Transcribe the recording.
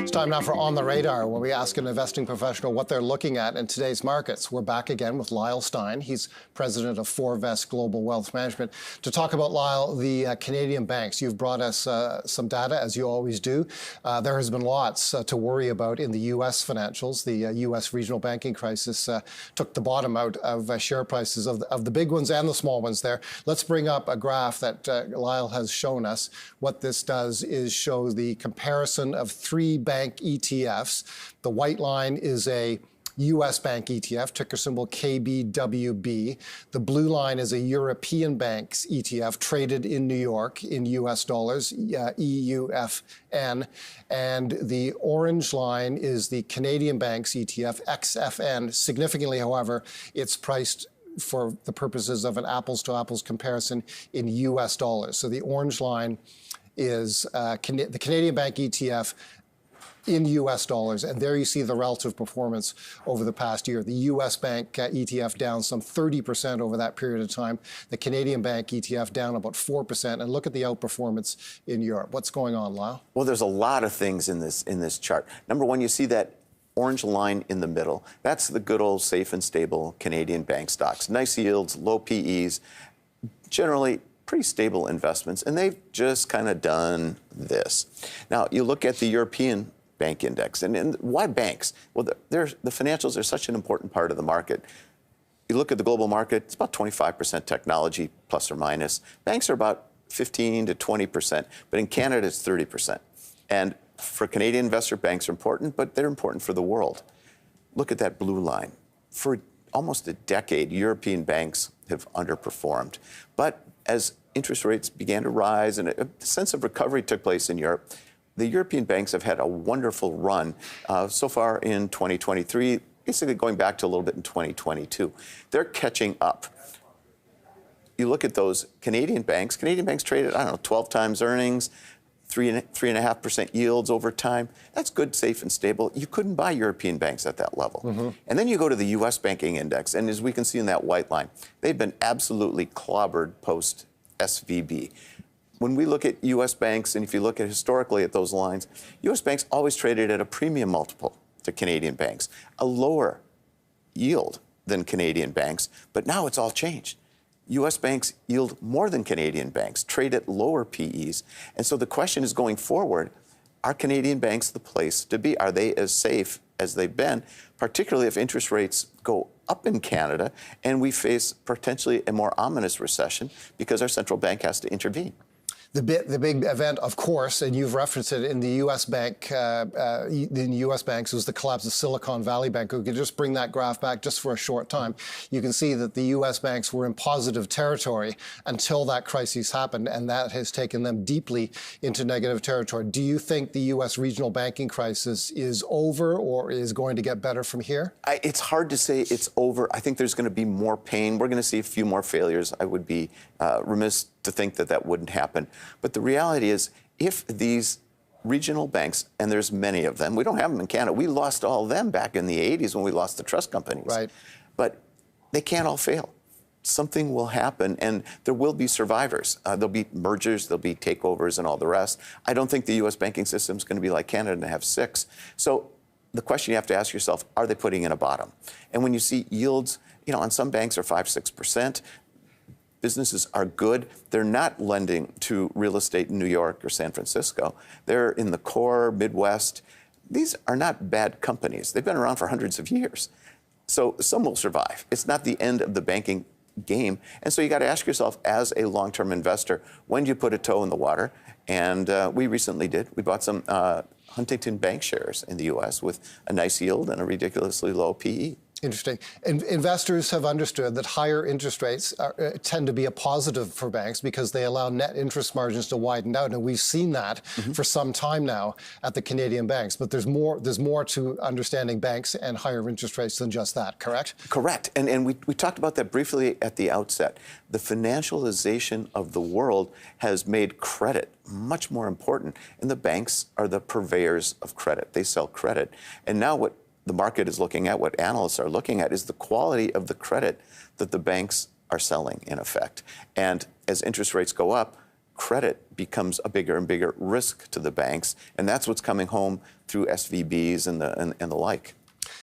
It's time now for On the Radar, where we ask an investing professional what they're looking at in today's markets. We're back again with Lyle Stein. He's president of Forvest Global Wealth Management. To talk about, Lyle, the Canadian banks, you've brought us some data, as you always do. There has been lots to worry about in the U.S. financials. The U.S. regional banking crisis took the bottom out of share prices of the big ones and the small ones there. Let's bring up a graph that Lyle has shown us. What this does is show the comparison of three bank ETFs. The white line is a U.S. bank ETF, ticker symbol KBWB. The blue line is a European banks ETF traded in New York in U.S. dollars, EUFN. And the orange line is the Canadian banks ETF, XFN. Significantly, however, it's priced for the purposes of an apples-to-apples comparison in U.S. dollars. So the orange line is the Canadian bank ETF in U.S. dollars, and there you see the relative performance over the past year. The U.S. bank ETF down some 30% over that period of time. The Canadian bank ETF down about 4%. And look at the outperformance in Europe. What's going on, Lyle? Well, there's a lot of things in this chart. Number one, you see that orange line in the middle. That's the good old safe and stable Canadian bank stocks. Nice yields, low PEs, generally pretty stable investments, and they've just kind of done this. Now, you look at the European bank index, and why banks? Well, the financials are such an important part of the market. You look at the global market, it's about 25% technology, plus or minus. Banks are about 15 to 20%, but in Canada, it's 30%. And for Canadian investor, banks are important, but they're important for the world. Look at that blue line. For almost a decade, European banks have underperformed. But as interest rates began to rise and a sense of recovery took place in Europe, the European banks have had a wonderful run so far in 2023, basically going back to a little bit in 2022. They're catching up. You look at those Canadian banks traded, 12 times earnings, 3.5% yields over time. That's good, safe, and stable. You couldn't buy European banks at that level. Mm-hmm. And then you go to the U.S. banking index, and as we can see in that white line, they've been absolutely clobbered post-SVB. When we look at U.S. banks, and if you look at historically at those lines, U.S. banks always traded at a premium multiple to Canadian banks, a lower yield than Canadian banks, but now it's all changed. U.S. banks yield more than Canadian banks, trade at lower PEs. And so the question is going forward, are Canadian banks the place to be? Are they as safe as they've been, particularly if interest rates go up in Canada and we face potentially a more ominous recession because our central bank has to intervene? The big event, of course, and you've referenced it in the U.S. bank, in U.S. banks, was the collapse of Silicon Valley Bank. We could just bring that graph back just for a short time. You can see that the U.S. banks were in positive territory until that crisis happened, and that has taken them deeply into negative territory. Do you think the U.S. regional banking crisis is over or is going to get better from here? It's hard to say it's over. I think there's going to be more pain. We're going to see a few more failures. I would be remiss to think that that wouldn't happen. But the reality is, if these regional banks, and there's many of them, we don't have them in Canada. We lost all of them back in the 80s when we lost the trust companies. Right. But they can't all fail. Something will happen, and there will be survivors. There'll be mergers, there'll be takeovers, and all the rest. I don't think the U.S. banking system is going to be like Canada and have 6. So the question you have to ask yourself, are they putting in a bottom? And when you see yields, on some banks are 5-6%, businesses are good. They're not lending to real estate in New York or San Francisco. They're in the core Midwest. These are not bad companies. They've been around for hundreds of years. So some will survive. It's not the end of the banking game. And so you got to ask yourself, as a long-term investor, when do you put a toe in the water? And we recently did. We bought some Huntington Bank shares in the U.S. with a nice yield and a ridiculously low PE. Interesting. Investors have understood that higher interest rates tend to be a positive for banks because they allow net interest margins to widen out. And we've seen that for some time now at the Canadian banks. But there's more to understanding banks and higher interest rates than just that, correct? Correct. And we talked about that briefly at the outset. The financialization of the world has made credit much more important. And the banks are the purveyors of credit. They sell credit. And now what the market is looking at, what analysts are looking at, is the quality of the credit that the banks are selling, in effect. And as interest rates go up, credit becomes a bigger and bigger risk to the banks, and that's what's coming home through SVBs and the like.